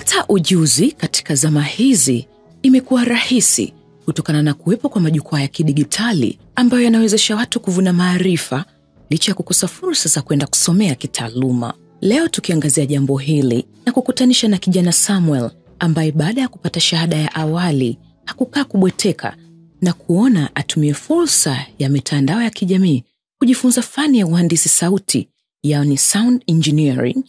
Kupata ujuzi katika zama hizi imekuwa rahisi kutokana na kuwepo kwa majukwaa ya kidigitali ambayo yanawezesha watu kuvuna maarifa licha ya kukosa fursa za kwenda kusomea kitaaluma. Leo tukiangazia jambo hili na kukutanisha na kijana Samuel ambaye baada ya kupata shahada ya awali hakukaa kubweteka na kuona atumie fursa ya mitandao ya kijamii kujifunza fani ya uhandisi sauti, yaani sound engineering,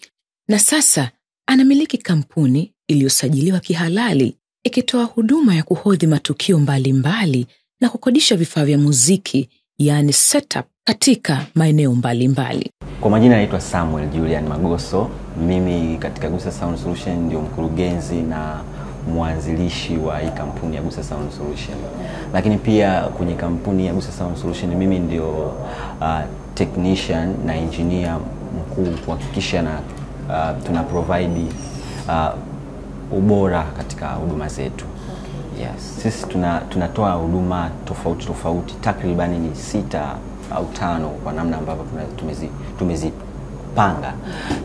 na sasa anamiliki kampuni iliyosajiliwa kihalali ikitoa huduma ya kuhodhi matukio mbalimbali na kukodisha vifaa vya muziki, yaani setup, katika maeneo mbalimbali. Kwa majina naitwa Samuel Julian Magoso. Mimi katika Gusa Sound Solution ndio mkurugenzi na mwanzilishi wa hii kampuni ya Gusa Sound Solution. Lakini pia kwenye kampuni ya Gusa Sound Solution mimi ndio technician na engineer mkuu kuhakikisha na tuna provide ubora katika huduma zetu. Yes. Sisi tunatoa huduma tofauti takribani ni 6 au 5 kwa namna ambavyo tumezipanga.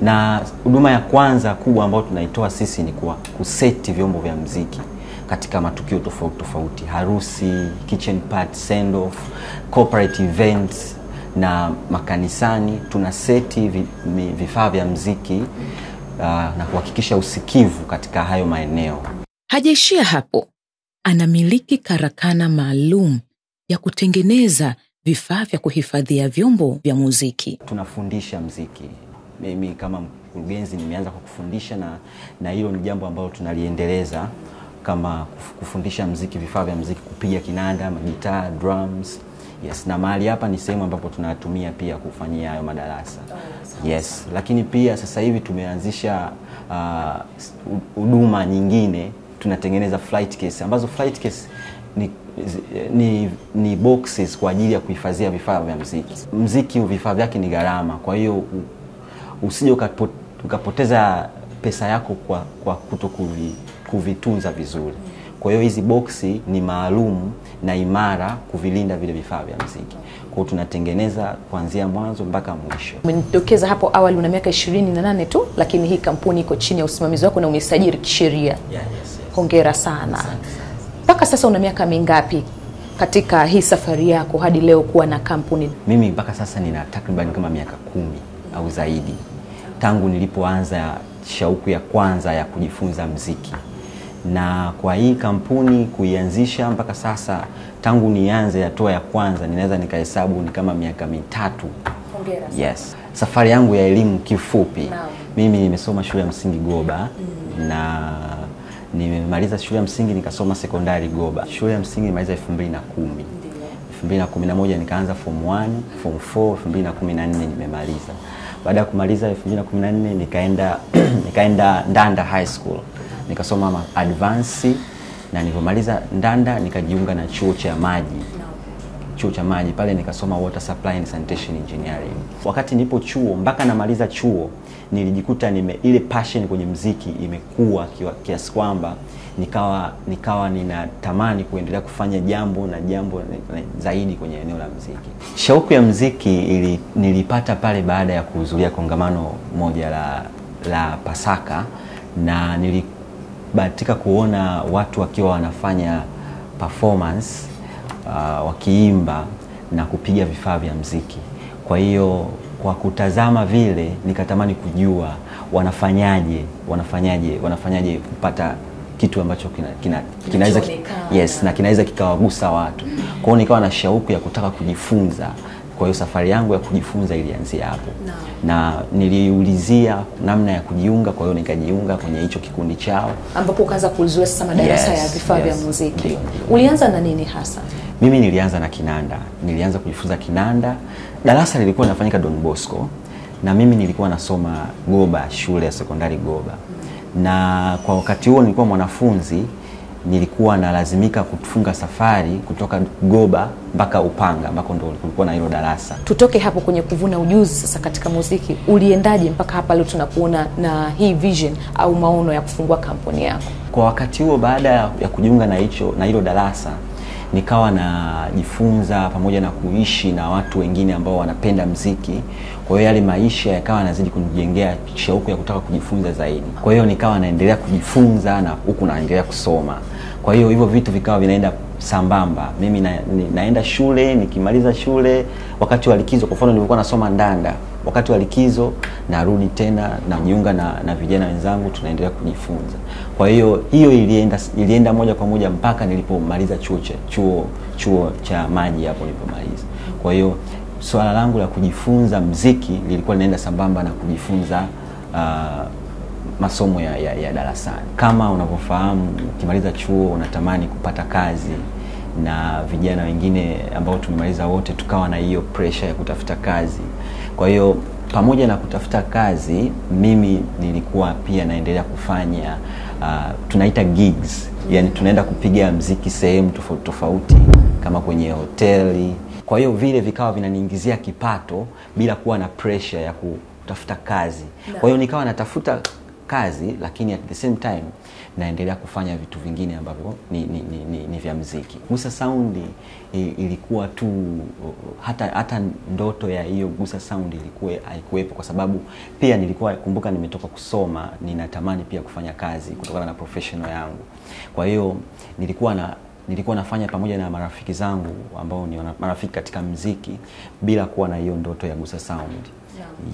Na huduma ya kwanza kubwa ambayo tunaitoa sisi ni kuseti vyombo vya muziki katika matukio tofauti, harusi, kitchen party, send off, corporate events na makanisani. Tunaseti vifaa vya muziki na kuhakikisha usikivu katika hayo maeneo. Hajaishia hapo. Anamiliki karakana maalum ya kutengeneza vifaa vya kuhifadhia vyombo vya muziki. Tunafundisha muziki. Mimi kama mkurugenzi nimeanza kwa kufundisha na hilo ni jambo ambalo tunaliendeleza, kama kufundisha muziki, vifaa vya muziki, kupiga kinanda, magitaa, drums. Yes, na mahali hapa ni sehemu ambapo tunatumia pia kufanyia hayo madarasa. Yes, lakini pia sasa hivi tumeanzisha huduma nyingine. Tunatengeneza flight case ambazo flight case ni boxes kwa ajili ya kuhifadhia vifaa vya muziki. Muziki vifaa vyake ni gharama, kwa hiyo usije ukapoteza pesa yako kwa kuvitunza vizuri. Kwa hiyo hizi boxi ni maalum na imara kuvilinda vile vifaa vya muziki. Kwa hiyo tunatengeneza kuanzia mwanzo mpaka mwisho. Umedokeza hapo awali una miaka 28 tu, lakini hii kampuni iko chini ya usimamizi wako na umesajili kisheria. Yes. Hongera sana. Mpaka sasa una miaka mingapi katika hii safari yako hadi leo kuwa na kampuni? Mimi mpaka sasa nina takriban kama miaka 10 au zaidi. Tangu nilipoanza shauku ya kwanza ya kujifunza muziki. Na kwa hii kampuni kuianzisha mpaka sasa, tangu nianze hatua ya kwanza, ninaweza nikahesabu ni kama miaka 3. Hongera sana. Yes. Safari yangu ya elimu kifupi. Mimi nimesoma shule ya msingi Goba na nimemaliza shule ya msingi nikasoma sekondari Goba. Shule ya msingi nimaliza 2010. 2011 nikaanza form 1, form 4, 2014 nimemaliza. Baada ya kumaliza 2014 nikaenda Ndanda High School. Nikasoma advance na nilipomaliza Ndanda nikajiunga na chuo cha maji. Chuo cha maji pale nikasoma water supply and sanitation engineering. Wakati nipo chuo mpaka namaliza chuo nilijikuta ile passion kwenye muziki imekuwa kiasi kwamba nikawa ninatamani kuendelea kufanya jambo zaidi kwenye eneo la muziki. Shauku ya muziki nilipata pale baada ya kuhudhuria kongamano moja la Pasaka, na nilibahatika kuona watu wakiwa wanafanya performance, wakiimba na kupiga vifaa vya muziki. Kwa hiyo kwa kutazama vile nikatamani kujua wanafanyaje kupata kitu ambacho kinaweza na kinaweza kikawagusa watu. Kwa hiyo nikawa na shauku ya kutaka kujifunza. Kwa hiyo safari yangu ya kujifunza ilianzia hapo. Na niliulizia namna ya kujiunga, kwa hiyo nikajiunga kwenye hicho kikundi chao ambapo ukaanza kuulizwa sasa madarasa ya vifaa vya muziki. Ndiyo. Ulianza na nini hasa? Mimi nilianza na kinanda. Nilianza kujifunza kinanda. Darasa lilikuwa linafanyika Don Bosco na mimi nilikuwa nasoma Goba, shule ya sekondari Goba. Na kwa wakati huo nilikuwa mwanafunzi, nilikuwa nalazimika kufunga safari kutoka Goba mpaka Upanga ambako ndo kulikuwa na hilo darasa. Tutoke hapo kwenye kuvuna ujuzi sasa katika muziki. Uliendaje mpaka hapa leo tunakuona na hii vision au maono ya kufungua kampuni yako? Kwa wakati huo baada ya kujiunga na hilo darasa, nikawa najifunza pamoja na kuishi na watu wengine ambao wanapenda muziki. Kwa hiyo yale maisha yakawa yanazidi kunijengea shauku ya kutaka kujifunza zaidi. Kwa hiyo nikawa naendelea kujifunza na huku naendelea kusoma. Kwa hiyo hivyo vitu vikawa vinaenda sambamba. Mimi naenda shule, nikimaliza shule, wakati wa likizo, kwa mfano nilikuwa nasoma Ndanda, wakati wa likizo narudi tena najiunga na vijana wenzangu, tunaendelea kujifunza. Kwa hiyo ilienda moja kwa moja mpaka nilipomaliza chuo cha maji hapo nilipomaliza. Kwa hiyo swala langu la kujifunza muziki lilikuwa linaenda sambamba na kujifunza masomo ya darasani. Kama unavyofahamu, ukimaliza chuo unatamani kupata kazi, na vijana wengine ambao tumemaliza wote tukawa na hiyo pressure ya kutafuta kazi. Kwa hiyo pamoja na kutafuta kazi, mimi nilikuwa pia naendelea kufanya tunaita gigs. Yani tunaenda kupiga muziki sehemu tofauti tofauti kama kwenye hoteli. Kwa hiyo vile vikawa vinaniingizia kipato bila kuwa na pressure ya kutafuta kazi. Kwa hiyo nikawa natafuta kazi, lakini at the same time naendelea kufanya vitu vingine ambavyo ni vya muziki. Gusa Sound ilikuwa tu hata ndoto ya hiyo Gusa Sound haikuwepo, kwa sababu pia nilikuwa, kumbuka, nimetoka kusoma, ninatamani pia kufanya kazi kutokana na professional yangu. Kwa hiyo nilikuwa nafanya pamoja na marafiki zangu ambao ni marafiki katika muziki bila kuwa na hiyo ndoto ya Gusa Sound.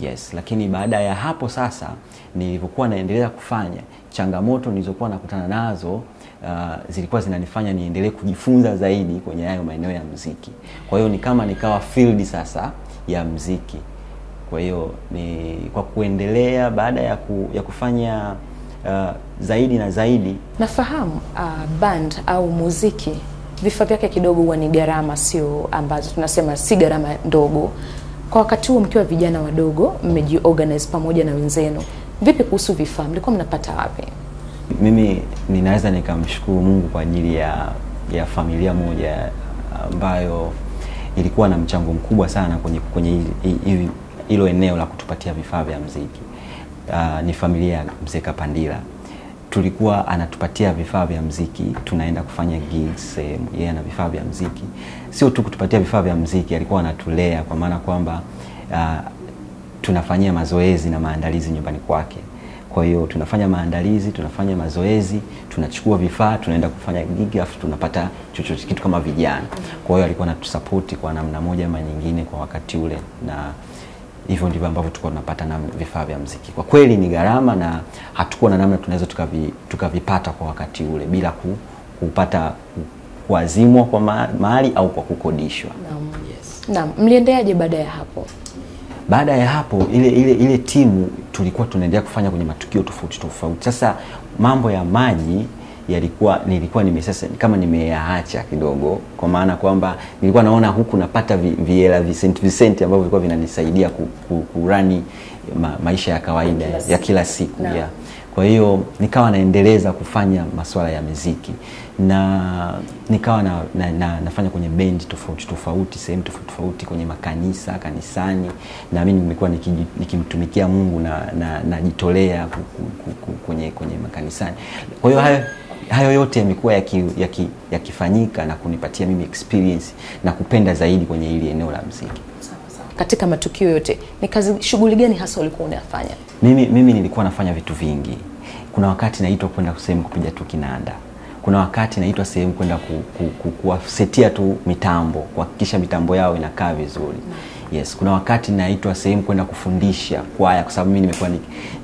Yes, lakini baada ya hapo sasa nilipokuwa naendelea kufanya, changamoto nilizokuwa nakutana nazo zilikuwa zinanifanya niendelee kujifunza zaidi kwenye hayo maeneo ya muziki. Kwa hiyo nikawa field sasa ya muziki. Kwa hiyo kwa kuendelea baada ya kufanya zaidi na zaidi. Nafahamu band au muziki vifaa vyake kidogo huwa ni gharama, sio ambazo tunasema si gharama ndogo. Kwa wakati huo mkiwa vijana wadogo, mmejiorganize pamoja na wenzenu, vipi kuhusu vifaa? Mlikuwa mnapata wapi? Mimi ninaweza nikamshukuru Mungu kwa ajili ya familia moja ambayo ilikuwa na mchango mkubwa sana kwenye hilo eneo la kutupatia vifaa vya muziki. Ni familia ya Mzee Kapandila. Tulikuwa anatupatia vifaa vya muziki, tunaenda kufanya gigs sehemu, yeye ana vifaa vya muziki. Sio tu kutupatia vifaa vya muziki, alikuwa anatulea, kwa maana kwamba tunafanyia mazoezi na maandalizi nyumbani kwake. Kwa hiyo tunafanya maandalizi, tunafanya mazoezi, tunachukua vifaa, tunaenda kufanya gig, afu tunapata chochote kitu kama vijana. Kwa hiyo alikuwa anatusupport kwa namna moja ama nyingine kwa wakati ule, na hivyo ndivyo ambavyo tulikuwa tunapata na vifaa vya muziki. Kwa kweli ni gharama, na hatukuwa na namna tunaweza tukavipata kwa wakati ule bila kupata kuazimwa kwa mahali au kwa kukodishwa. Naam. Yes. Naam, mliendeaje baada ya hapo? Baada ya hapo ile timu tulikuwa tunaendelea kufanya kwenye matukio tofauti tofauti. Sasa mambo ya maji nilikuwa kama nimeyaacha kidogo, kwa maana kwamba nilikuwa naona huku napata viela Vicent ambavyo vilikuwa vinanisaidia kurani maisha ya kawaida ya kila siku. Yeah. Kwa hiyo nikawa naendeleza kufanya masuala ya muziki, na nikawa nafanya kwenye band tofauti tofauti, sehemu tofauti tofauti, kwenye kanisani, na mimi nimekuwa nikimtumikia Mungu na najitolea kwenye makanisani. Kwa hiyo hayo yote yamekuwa yakifanyika na kunipatia mimi experience na kupenda zaidi kwenye hili eneo la muziki. Katika matukio yote, ni shughuli gani hasa ulikuwa unafanya? Mimi nilikuwa nafanya vitu vingi. Kuna wakati naitwa kwenda sehemu kupiga tu kinanda. Kuna wakati naitwa sehemu kwenda kuwasetia tu mitambo, kuhakikisha mitambo yao inakaa vizuri. Yes, kuna wakati naitwa sehemu kwenda kufundisha kwaya, kwa sababu mimi nimekuwa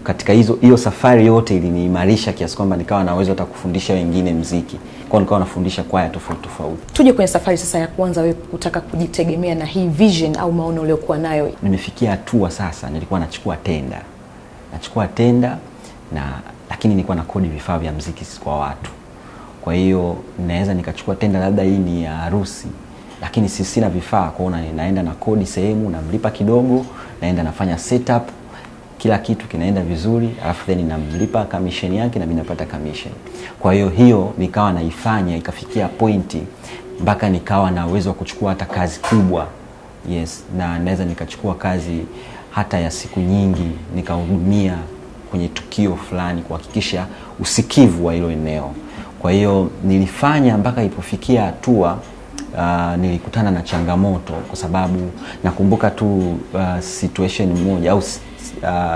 katika hiyo safari yote iliniimarisha kiasi kwamba nikawa na uwezo hata kufundisha wengine muziki. Kwa nikawa nafundisha kwaya tofauti tofauti. Tuje kwenye safari sasa ya kwanza wewe kutaka kujitegemea na hii vision au maono uliokuwa nayo. Nimefikia hatua sasa nilikuwa nachukua tenda lakini nilikuwa na kodi vifaa vya muziki kwa watu. Kwa hiyo naweza nikachukua tenda, labda hii ni ya harusi, lakini sina vifaa. Kwa hiyo naenda na kodi sehemu, namlipa kidogo, naenda nafanya setup, kila kitu kinaenda vizuri, alafu then namlipa commission yake na mimi napata commission. Kwa hiyo nikawa naifanya ikafikia pointi mpaka nikawa na uwezo wa kuchukua hata kazi kubwa. Yes, na naweza nikachukua kazi hata ya siku nyingi, nikahudumia kwenye tukio fulani kuhakikisha usikivu wa hilo eneo. Kwa hiyo nilifanya mpaka ipofikia hatua nilikutana na changamoto kwa sababu nakumbuka tu situation moja au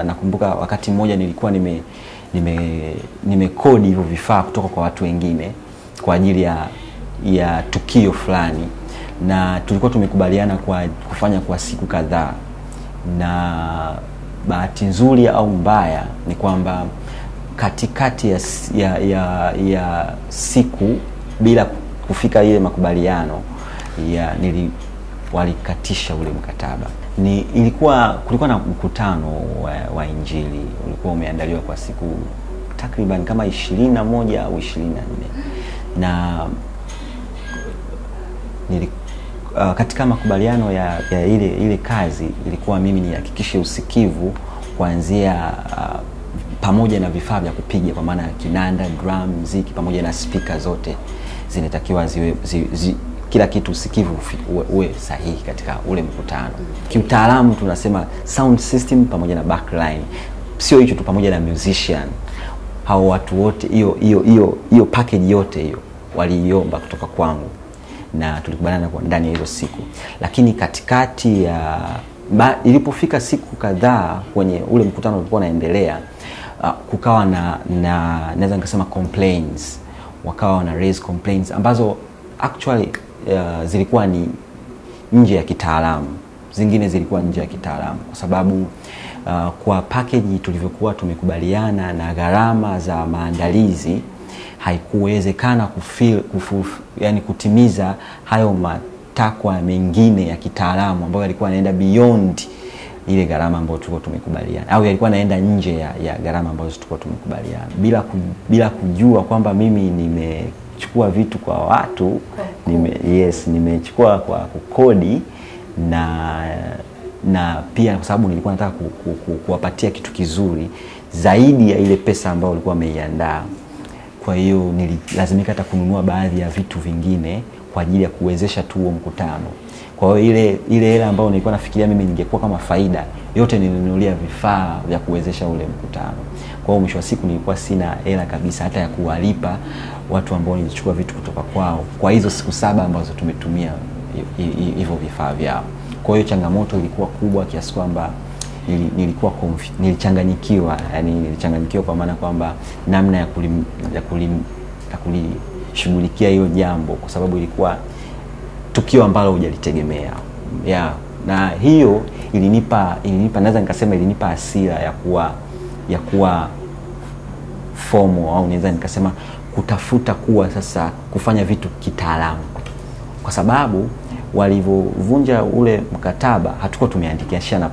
nakumbuka wakati mmoja nilikuwa nimekodi hivyo vifaa kutoka kwa watu wengine kwa ajili ya tukio fulani, na tulikuwa tumekubaliana kufanya kwa siku kadhaa, na bahati nzuri au mbaya ni kwamba katikati ya siku bila kufika ile makubaliano walikatisha ule mkataba. Kulikuwa na mkutano wa Injili ulikuwa umeandaliwa kwa siku takriban kama 21 au 24, na katika makubaliano ya ile kazi ilikuwa mimi nihakikishe usikivu kuanzia pamoja na vifaa vya kupiga kwa maana kinanda, drum, muziki pamoja na speaker zote zinatakiwa kila kitu usikivu uwe sahihi katika ule mkutano. Kiutaalamu tunasema sound system pamoja na backline. Sio hicho tu, pamoja na musician. Hao watu wote hiyo package yote hiyo waliiomba kutoka kwangu, na tulikubaliana kwa ndani ya hizo siku. Lakini katikati ya ilipofika siku kadhaa kwenye ule mkutano ulikuwa unaendelea, kukawa na naweza nikasema complaints. Wakawa na raise complaints ambazo actually zilikuwa ni nje ya kitaalamu. Zingine zilikuwa nje ya kitaalamu kwa sababu kwa package tulivyokuwa tumekubaliana na gharama za maandalizi haikuwezekana yani kutimiza hayo matakwa mengine ya kitaalamu ambayo yalikuwa yanaenda beyond ile gharama ambayo tulikuwa tumekubaliana, au yalikuwa yanaenda nje ya gharama ambazo tulikuwa tumekubaliana, bila kujua kwamba mimi nimechukua vitu kwa watu, nimechukua kwa kukodi, na pia kwa sababu nilikuwa nataka kuwapatia kitu kizuri zaidi ya ile pesa ambayo walikuwa wameiandaa. Kwa hiyo nililazimika hata kununua baadhi ya vitu vingine kwa ajili ya kuwezesha tu huo mkutano. Kwa hiyo ile hela ambayo nilikuwa nafikiria mimi ningekuwa kama faida, yote nilinunulia vifaa vya kuwezesha ule mkutano. Kwa hiyo mwisho wa siku nilikuwa sina hela kabisa hata ya kuwalipa watu ambao nilichukua vitu kutoka kwao kwa hizo siku 7 ambazo tumetumia hivyo vifaa vyao. Kwa hiyo changamoto ilikuwa kubwa kiasi kwamba nilichanganyikiwa, yani nilichanganyikiwa kwa maana kwamba namna ya kulishughulikia hiyo jambo, kwa sababu ilikuwa tukio ambalo hujalitegemea. Na hiyo ilinipa naweza nikasema ilinipa hasira ya kuwa formal, au naweza nikasema kutafuta kufanya vitu kitaalamu, kwa sababu walivunja ule mkataba hatukuwa tumeandikishana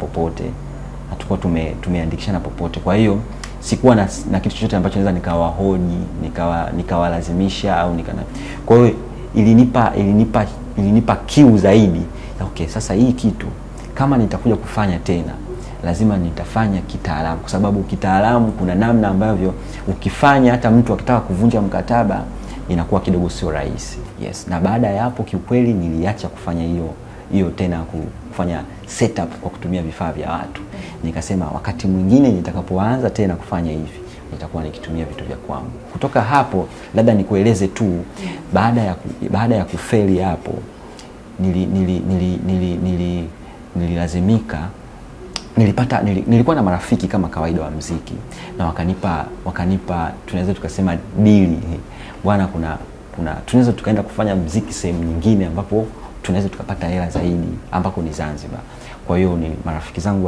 popote. Kwa hiyo sikuwa na kitu chochote ambacho naweza nikawahoji, nikawalazimisha au kwa hiyo ilinipa kiu zaidi. Okay, sasa hii kitu kama nitakuja kufanya tena lazima nitafanya kitaalamu, kwa sababu kitaalamu kuna namna ambavyo ukifanya hata mtu akitaka kuvunja mkataba inakuwa kidogo sio rahisi. Na baada ya hapo kiukweli niliacha kufanya hiyo tena, kufanya setup kwa kutumia vifaa vya watu. Nikasema wakati mwingine nitakapoanza tena kufanya hivi nitakuwa nikitumia vitu vya kwangu. Kutoka hapo labda nikueleze tu, baada ya kufeli hapo nililazimika, nilikuwa na marafiki kama kawaida wa muziki, na wakanipa tunaweza tukasema dili, bwana kuna tunaweza tukaenda kufanya muziki sehemu nyingine ambapo tunaweza tukapata hela zaidi, ambako ni Zanzibar. Kwa hiyo ni marafiki zangu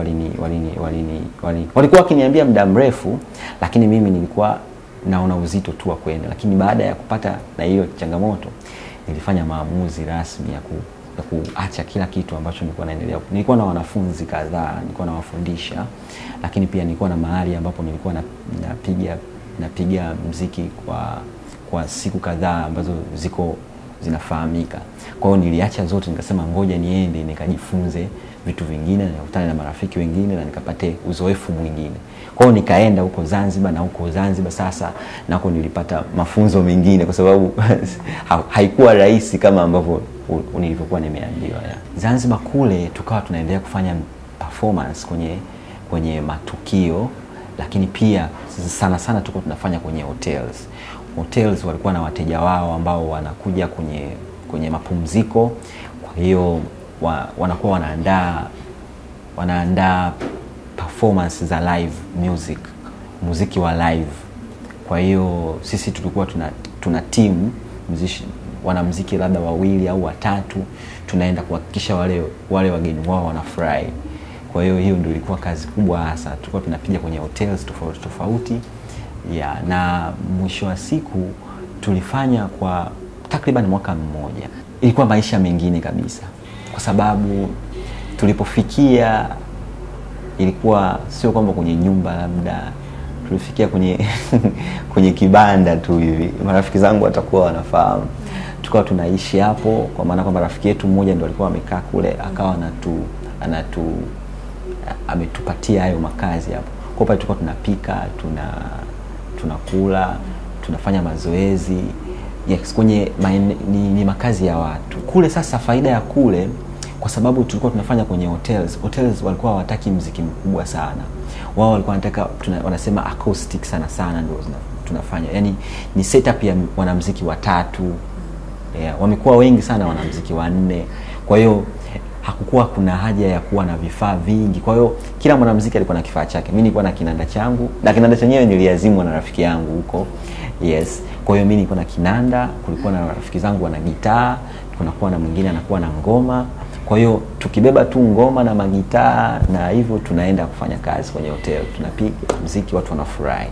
walikuwa wakiniambia muda mrefu, lakini mimi nilikuwa naona uzito tu wa kwenda. Lakini baada ya kupata na hiyo changamoto nilifanya maamuzi rasmi ya kuacha kila kitu ambacho nilikuwa naendelea. Nilikuwa na wanafunzi kadhaa, nilikuwa nawafundisha, lakini pia nilikuwa na mahali ambapo nilikuwa napiga muziki kwa siku kadhaa ambazo zinafahamika. Kwa hiyo niliacha zote, nikasema ngoja niende nikajifunze vitu vingine, na nikutane na marafiki wengine na nikapate uzoefu mwingine. Kwa hiyo nikaenda huko Zanzibar, na huko Zanzibar sasa nako nilipata mafunzo mengine, kwa sababu haikuwa rahisi kama ambavyo nilivyokuwa nimeambiwa. Zanzibar kule tukawa tunaendelea kufanya performance kwenye matukio, lakini pia sana tulikuwa tunafanya kwenye hotels walikuwa na wateja wao ambao wanakuja kwenye mapumziko. Kwa hiyo wanakuwa wanaandaa performance za live music, muziki wa live. Kwa hiyo sisi tulikuwa tuna team wanamuziki labda 2 au 3, tunaenda kuhakikisha wale wageni wao wanafurahi. Kwa hiyo ndio ilikuwa kazi kubwa hasa. Tulikuwa tunapiga kwenye hotels tofauti na mwisho wa siku tulifanya kwa takriban mwaka mmoja. Ilikuwa maisha mengine kabisa, kwa sababu tulipofikia ilikuwa sio kwamba kwenye nyumba, labda tulifikia kwenye kibanda tu hivi. Marafiki zangu watakuwa wanafahamu. Tukawa tunaishi hapo, kwa maana kwamba rafiki yetu mmoja ndio alikuwa amekaa kule, akawa ametupatia hayo makazi hapo. Kwa pale tulikuwa tunapika, tunakula, tunafanya mazoezi. Yes, kwenye ni makazi ya watu. Kule sasa faida ya kule, kwa sababu tulikuwa tunafanya kwenye hotels walikuwa hawataki muziki mkubwa sana. Wao walikuwa wanataka wanasema acoustic sana ndio tunafanya. Yaani ni setup ya wanamuziki 3. Wamekuwa wengi sana wanamuziki 4. Kwa hiyo hakukuwa kuna haja ya kuwa na vifaa vingi. Kwa hiyo kila mwanamuziki alikuwa na kifaa chake. Mimi nilikuwa na kinanda changu, na kinanda chenyewe niliazimwa na rafiki yangu huko. Yes. Kwa hiyo mimi nilikuwa na kinanda, kulikuwa na rafiki zangu wana gitaa, kunakuwa na mwingine anakuwa na ngoma. Kwa hiyo tukibeba tu ngoma na magitaa na hivyo tunaenda kufanya kazi kwenye hotel, tunapiga muziki, watu wanafurahi.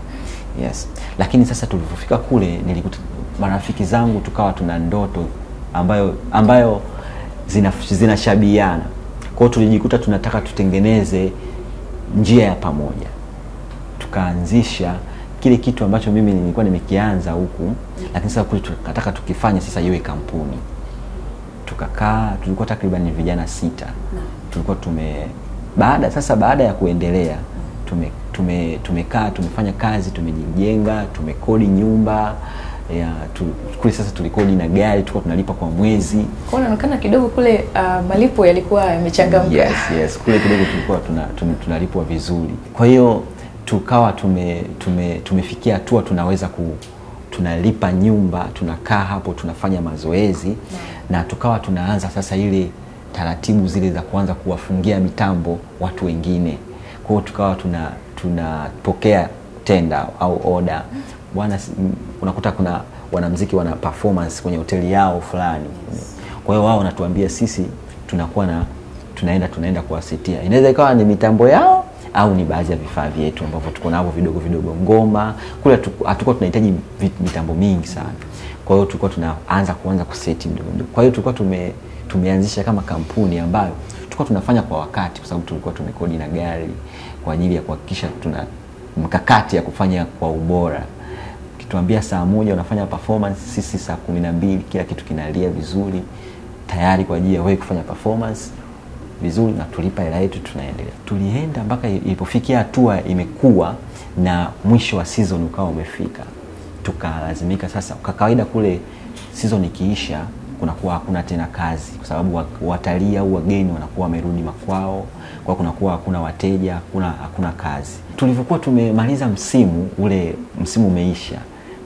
Yes. Lakini sasa tulipofika kule nilikuta marafiki zangu tukawa tuna ndoto ambayo zinashabihiana. Kwa hiyo tulijikuta tunataka tutengeneze njia ya pamoja. Tukaanzisha kile kitu ambacho mimi nilikuwa nimekianza huku, lakini sasa kule tunataka tukifanye sasa iwe kampuni. Tukakaa, tulikuwa takriban vijana 6. Tulikuwa baada ya kuendelea tumekaa, tumefanya kazi, tumejijenga, tumekodi nyumba. Kule sasa tulikodi na gari, tulikuwa tunalipa kwa mwezi. Kwa inaonekana kidogo kule malipo yalikuwa yamechangamka. Yes, kule kidogo tulikuwa tunalipwa vizuri. Kwa hiyo tukawa tumefikia hatua tunaweza tunalipa nyumba, tunakaa hapo, tunafanya mazoezi. Na tukawa tunaanza sasa ile taratibu zile za kuanza kuwafungia mitambo watu wengine. Kwa hiyo tukawa tunapokea tenda au order. Bwana, unakuta kuna wanamuziki wana performance kwenye hoteli yao fulani. Kwa hiyo wao wanatuambia sisi tunaenda kuwasetia. Inaweza ikawa ni mitambo yao au ni baadhi ya vifaa vyetu ambavyo tuko navyo vidogo ngoma. Kule hatukuwa tunahitaji mitambo mingi sana. Kwa hiyo tulikuwa tunaanza kuseti mdogo. Kwa hiyo tulikuwa tumeanzisha kama kampuni ambayo tulikuwa tunafanya kwa wakati, kwa sababu tulikuwa tumekodi na gari kwa ajili ya kuhakikisha tuna mkakati ya kufanya kwa ubora. Kituambia saa 1 unafanya performance, sisi saa 12 kila kitu kinalia vizuri, tayari kwa ajili ya wewe kufanya performance vizuri, na tulipa hela yetu, tunaendelea. Tulienda mpaka ilipofikia hatua imekuwa na mwisho wa season ukawa umefika. Tukalazimika sasa, kwa kawaida kule season ikiisha kunakuwa hakuna tena kazi, kwa sababu watalii au wageni wanakuwa wamerudi makwao, kwa kunakuwa hakuna wateja, hakuna kazi. Tulivyokuwa tumemaliza msimu umeisha,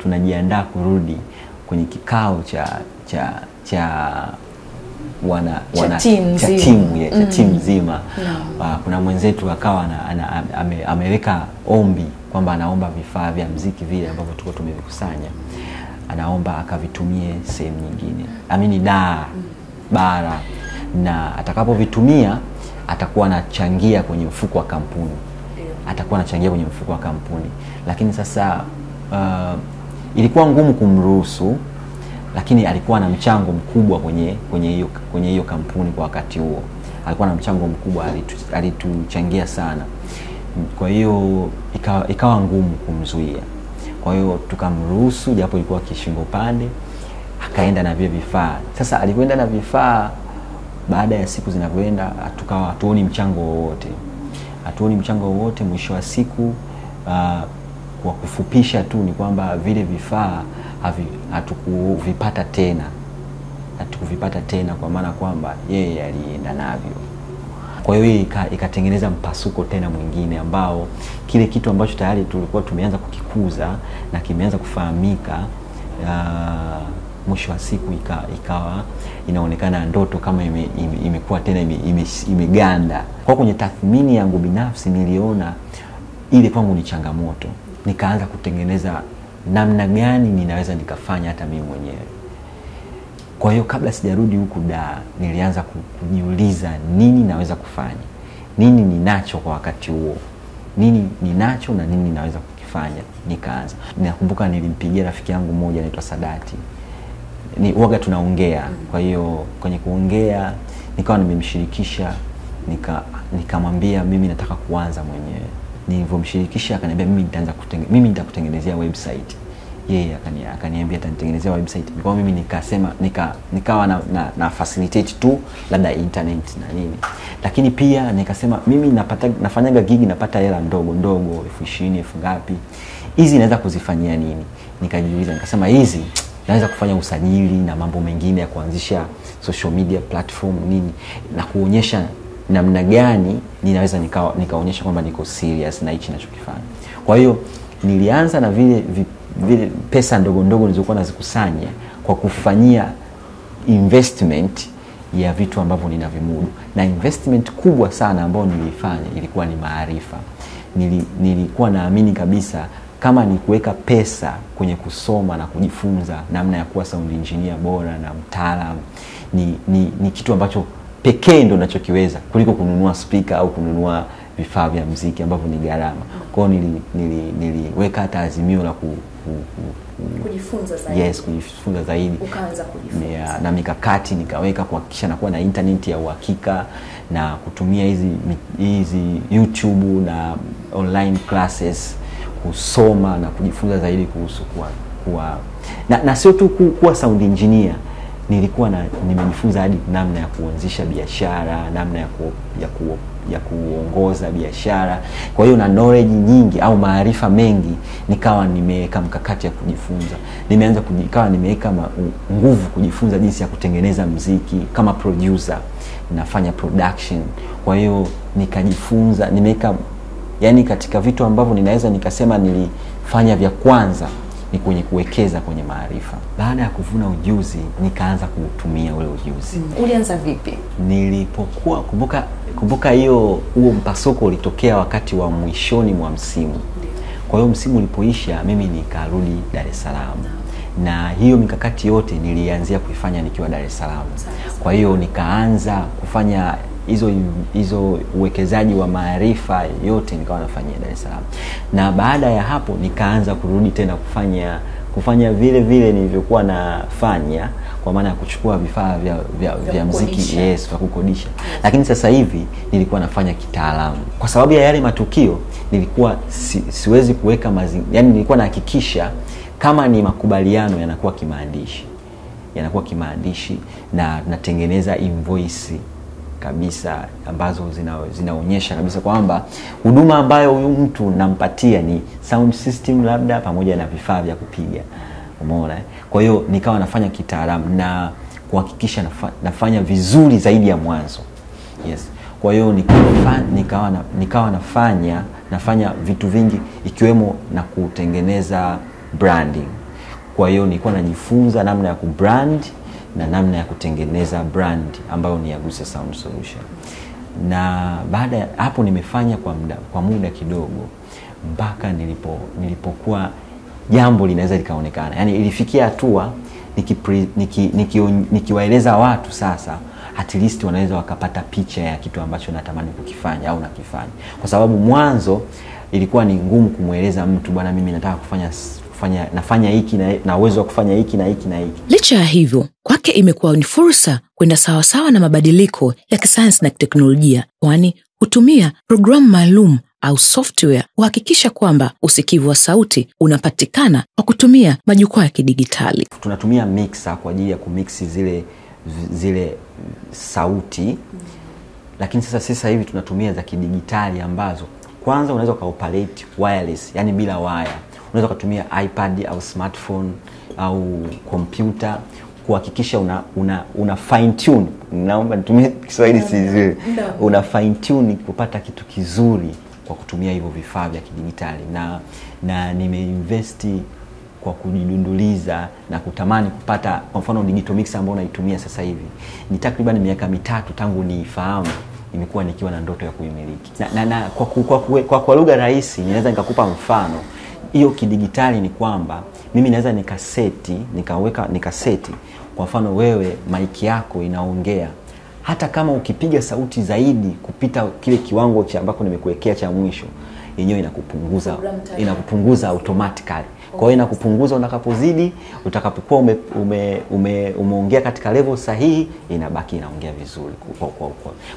tunajiandaa kurudi kwenye kikao cha timu nzima. Kuna mwenzetu akawa ameweka ombi kwamba anaomba vifaa vya muziki vile ambavyo tulikuwa tumevikusanya, anaomba akavitumie sehemu nyingine, bara, na atakapovitumia atakuwa anachangia kwenye mfuko wa kampuni. Lakini sasa ilikuwa ngumu kumruhusu, lakini alikuwa na mchango mkubwa kwenye hiyo kampuni kwa wakati huo. Alikuwa na mchango mkubwa, alituchangia sana. Kwa hiyo ikawa ngumu kumzuia. Kwa hiyo tukamruhusu, japo ilikuwa kishingo pande, akaenda na vile vifaa. Sasa alipoenda na vifaa, baada ya siku zinavyoenda, tukawa hatuoni mchango wowote. Mwisho wa siku, kwa kufupisha tu, ni kwamba vile vifaa hatukuvipata tena, kwa maana kwamba yeye alienda navyo. Kwa hiyo ikatengeneza mpasuko tena mwingine, ambao kile kitu ambacho tayari tulikuwa tumeanza kukikuza na kimeanza kufahamika mwisho wa siku ikawa inaonekana ndoto kama imekuwa tena imeganda. Kwa kwenye tathmini yangu binafsi niliona ile kwangu ni changamoto. Nikaanza kutengeneza namna gani ninaweza nikafanya hata mimi mwenyewe. Kwa hiyo kabla sijarudi huku nilianza kujiuliza nini naweza kufanya. Nini ninacho kwa wakati huo? Nini ninacho na nini naweza kukifanya? Nikaanza. Nakumbuka nilimpigia rafiki yangu mmoja anaitwa Sadati. Huaga tunaongea. Kwa hiyo kwenye kuongea nikawa nimemshirikisha, nikamwambia mimi nataka kuanza mwenyewe. Nilipomshirikisha akaniambia mimi nitakutengenezea website. Yeye akaniambia atanitengenezea website. Kwa mimi nikasema nikawa na facilitate tu labda internet na nini. Lakini pia nikasema mimi nafanyaga gig napata hela ndogo 20,000 ngapi. Hizi naweza kuzifanyia nini? Nikajiuliza nikasema hizi naweza kufanya usajili na mambo mengine ya kuanzisha social media platform nini na kuonyesha namna gani ninaweza nikaonyesha kwamba niko serious na hichi ninachokifanya. Kwa hiyo nilianza na vile pesa ndogo nilizokuwa nazikusanya kwa kufanyia investment ya vitu ambavyo ninavimudu. Na investment kubwa sana ambayo nilifanya ilikuwa ni maarifa. Nilikuwa naamini kabisa kama ni kuweka pesa kwenye kusoma na kujifunza namna ya kuwa sound engineer bora na mtaalamu ni kitu ambacho pekee ndo ninachokiweza kuliko kununua speaker au kununua vifaa vya muziki ambavyo ni gharama. Kwa hiyo niliweka hata azimio la kujifunza zaidi. Yes, kujifunza zaidi. Ukaanza kujifunza. Na mikakati nikaweka kuhakikisha nakuwa na internet ya uhakika na kutumia hizi YouTube na online classes kusoma na kujifunza zaidi kuhusu kuwa na sio tu kuwa sound engineer. Nilikuwa nimejifunza hadi namna ya kuanzisha biashara, namna ya kuongoza biashara. Kwa hiyo na knowledge nyingi au maarifa mengi nikawa nimeweka mkakati ya kujifunza. Nimeweka nguvu kujifunza jinsi ya kutengeneza muziki kama producer, nafanya production. Kwa hiyo nikajifunza, nimeweka yani katika vitu ambavyo ninaweza nikasema nilifanya vya kwanza ni kwenye kuwekeza kwenye maarifa. Baada ya kuvuna ujuzi nikaanza kutumia ule ujuzi. Ulianza vipi? Nilipokuwa kumbuka huo mpasuko ulitokea wakati wa mwishoni mwa msimu. Kwa hiyo msimu ulipoisha mimi nikarudi Dar es Salaam. Na hiyo mikakati yote nilianzia kuifanya nikiwa Dar es Salaam. Kwa hiyo nikaanza kufanya hizo uwekezaji wa maarifa yote nikawa nafanyia Dar es Salaam. Na baada ya hapo nikaanza kurudi tena kufanya vile nilivyokuwa nafanya, kwa maana ya kuchukua vifaa vya muziki, yes, vya kukodisha. Lakini sasa hivi nilikuwa nafanya kitaalamu. Kwa sababu ya yale matukio nilikuwa siwezi kuweka yani nilikuwa nahakikisha kama ni makubaliano yanakuwa kimaandishi na natengeneza invoice kabisa ambazo zinaonyesha kabisa kwamba huduma ambayo huyu mtu nampatia ni sound system labda pamoja na vifaa vya kupiga. Umeona? Kwa hiyo nikawa nafanya kitaalamu na kuhakikisha nafanya vizuri zaidi ya mwanzo. Yes. Kwa hiyo nikawa nafanya vitu vingi ikiwemo na kutengeneza branding. Kwa hiyo nilikuwa najifunza namna ya kubrand na namna ya kutengeneza brand ambayo ni ya Guse Sound Solution. Na baada ya hapo nimefanya kwa muda kidogo mpaka nilipokuwa jambo linaweza likaonekana. Yaani ilifikia hatua nikiwaeleza watu sasa at least wanaweza wakapata picha ya kitu ambacho natamani kukifanya au nakifanya. Kwa sababu mwanzo ilikuwa ni ngumu kumueleza mtu bwana mimi nataka nafanya hiki na uwezo wa kufanya hiki na hiki na hiki. Licha ya hivyo, kwake imekuwa ni fursa kwenda sawa na mabadiliko ya kisayansi na teknolojia, kwani hutumia programu maalum au software kuhakikisha kwamba usikivu wa sauti unapatikana kwa kutumia majukwaa ya kidigitali. Tunatumia mixer kwa ajili ya kumix zile sauti. Lakini sasa hivi tunatumia za kidigitali ambazo kwanza unaweza kaoperate wireless, yani bila wire. Unaweza kutumia iPad au smartphone au computer kuhakikisha una fine tune. Naomba nitumie Kiswahili sizuri. Una fine tune kupata kitu kizuri kwa kutumia hivyo vifaa vya kidigitali. Na nimeinvest kwa kujidunduliza na kutamani kupata, kwa mfano digital mixer ambayo naitumia sasa hivi ni takriban miaka 3 tangu niifahamu, nimekuwa nikiwa na ndoto ya kuimiliki. Na kwa lugha rahisi ninaweza nikakupa mfano. Hiyo kidigitali ni kwamba mimi naweza nikaseti kwa mfano wewe mic yako inaongea, hata kama ukipiga sauti zaidi kupita kile kiwango cha ambako nimekuwekea cha mwisho, yenyewe inakupunguza automatically. Kwa hiyo inakupunguza unakapozidi, utakapokuwa umeongea katika level sahihi, inabaki inaongea vizuri.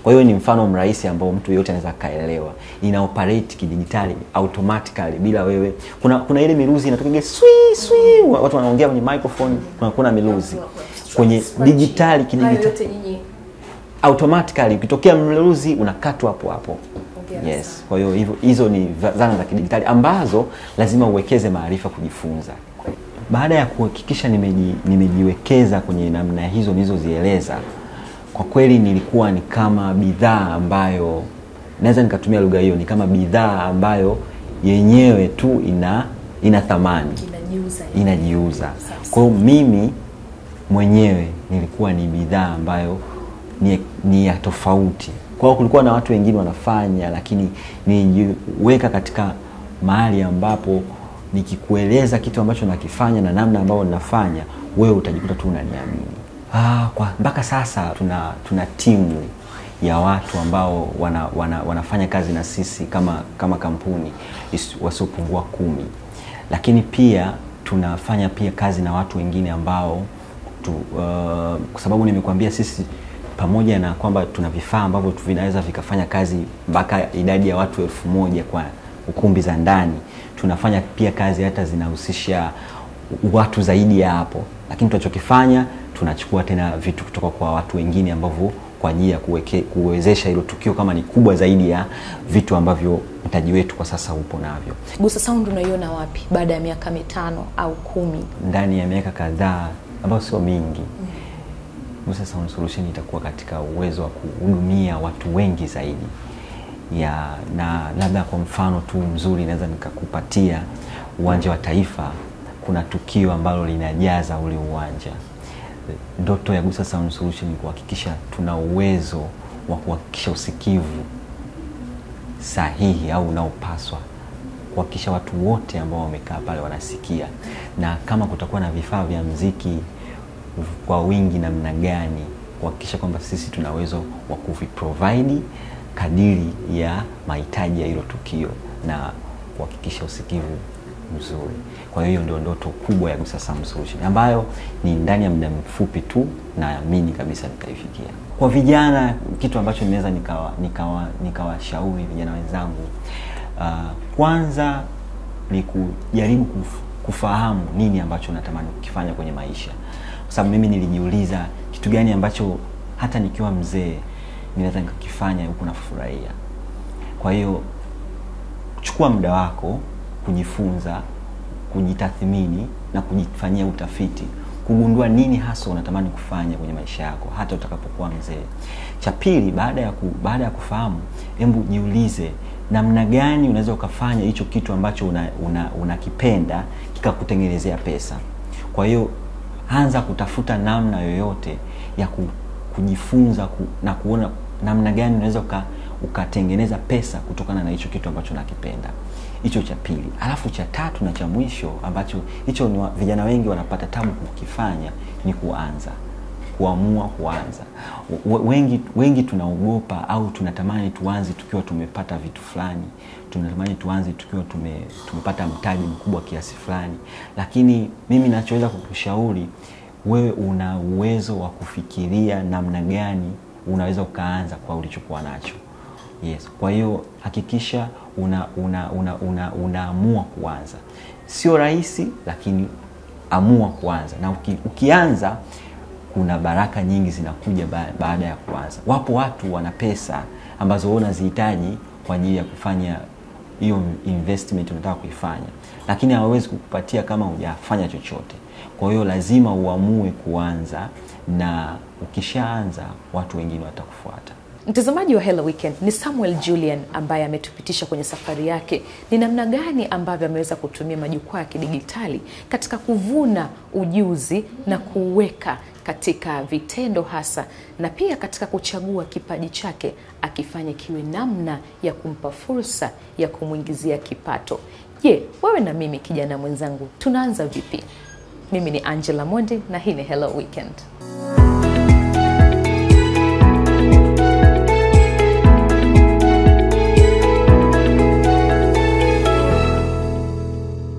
Kwa hiyo ni mfano mrahisi ambao mtu yote anaweza kaelewa. Ina operate kidigitali automatically bila wewe. Kuna ile miluzi inatoka swi watu wanaongea kwenye microphone, kuna miluzi kwenye digitali automatically ukitokea mluzi unakatwa hapo hapo. Yes. Kwa hiyo hizo ni zana za kidigitali ambazo lazima uwekeze maarifa kujifunza. Baada ya kuhakikisha nimejiwekeza kwenye namna hizo nilizozieleza, kwa kweli nilikuwa ni kama bidhaa ambayo naweza nikatumia lugha hiyo, ni kama bidhaa ambayo yenyewe tu ina thamani, inajiuza. Kwa hiyo mimi mwenyewe nilikuwa ni bidhaa ambayo ni ya tofauti. Kwa hiyo kulikuwa na watu wengine wanafanya, lakini nijiweka katika mahali ambapo nikikueleza kitu ambacho nakifanya na namna ambayo ninafanya, wewe utajikuta tu unaniamini. Mpaka sasa tuna timu ya watu ambao wanafanya kazi na sisi kama kampuni wasiopungua 10. Lakini pia tunafanya pia kazi na watu wengine ambao kwa sababu nimekuambia sisi pamoja na kwamba tuna vifaa ambavyo vinaweza vikafanya kazi mpaka idadi ya watu 1000 kwa ukumbi za ndani, tunafanya pia kazi hata zinahusisha watu zaidi ya hapo. Lakini tunachokifanya, tunachukua tena vitu kutoka kwa watu wengine ambavyo kwa ajili ya kuwezesha hilo tukio kama ni kubwa zaidi ya vitu ambavyo mtaji wetu kwa sasa upo navyo. Gusa Sound unaiona wapi baada ya miaka 5 au 10? Ndani ya miaka kadhaa ambayo sio mingi, Gusa Sound Solution itakuwa katika uwezo wa kuhudumia watu wengi zaidi. Na labda kwa mfano tu mzuri naweza nikakupatia uwanja wa Taifa. Kuna tukio ambalo linajaza ule uwanja. Ndoto ya Gusa Sound Solution ni kuhakikisha tuna uwezo wa kuhakikisha usikivu sahihi au unaopaswa, kuhakikisha watu wote ambao wamekaa pale wanasikia, na kama kutakuwa na vifaa vya muziki kwa wingi namna gani, kuhakikisha kwamba sisi tuna uwezo wa kuviprovide kadiri ya mahitaji ya hilo tukio na kuhakikisha usikivu mzuri. Kwa hiyo ndio ndoto kubwa ya Gusa Sound Solution ambayo ni ndani ya muda mfupi tu naamini kabisa nitaifikia. Kwa vijana, kitu ambacho ninaweza nikawashauri vijana wenzangu, kwanza ni kujaribu kufahamu nini ambacho natamani kukifanya kwenye maisha. Kwa sababu mimi nilijiuliza kitu gani ambacho hata nikiwa mzee ninaweza nikakifanya huku nafurahia. Kwa hiyo chukua muda wako kujifunza, kujitathmini na kujifanyia utafiti, kugundua nini hasa unatamani kufanya kwenye maisha yako hata utakapokuwa mzee. Cha pili, baada ya kufahamu, hebu jiulize namna gani unaweza ukafanya hicho kitu ambacho unakipenda kikakutengenezea pesa. Kwa hiyo anza kutafuta namna yoyote ya kujifunza na kuona namna gani unaweza ukatengeneza pesa kutokana na hicho kitu ambacho unakipenda. Hicho cha pili. Alafu cha tatu na cha mwisho ambacho hicho ni vijana wengi wanapata tabu kukifanya ni kuamua kuanza. Wengi tunaogopa au tunatamani tuanze tukiwa tumepata vitu fulani. Tunatamani tuanze tukiwa tumepata mtaji mkubwa kiasi fulani. Lakini mimi ninachoweza kukushauri, wewe una uwezo wa kufikiria namna gani unaweza ukaanza kwa ulichokuwa nacho. Yes. Kwa hiyo hakikisha unaamua kuanza. Sio rahisi, lakini amua kuanza. Na ukianza kuna baraka nyingi zinakuja baada ya kuanza. Wapo watu wana pesa ambazo unazihitaji kwa ajili ya kufanya hiyo investment unataka kuifanya, lakini hawawezi kukupatia kama hujafanya chochote. Kwa hiyo lazima uamue kuanza, na ukishaanza watu wengine watakufuata. Mtazamaji wa Hello Weekend, ni Samuel Julian ambaye ametupitisha kwenye safari yake ni namna gani ambavyo ameweza kutumia majukwaa ya kidigitali katika kuvuna ujuzi na kuweka katika vitendo hasa, na pia katika kuchagua kipaji chake akifanya kiwe namna ya kumpa fursa ya kumuingizia kipato. Je, wewe na mimi kijana mwenzangu tunaanza vipi? Mimi ni Angela Mondi na hii ni Hello Weekend.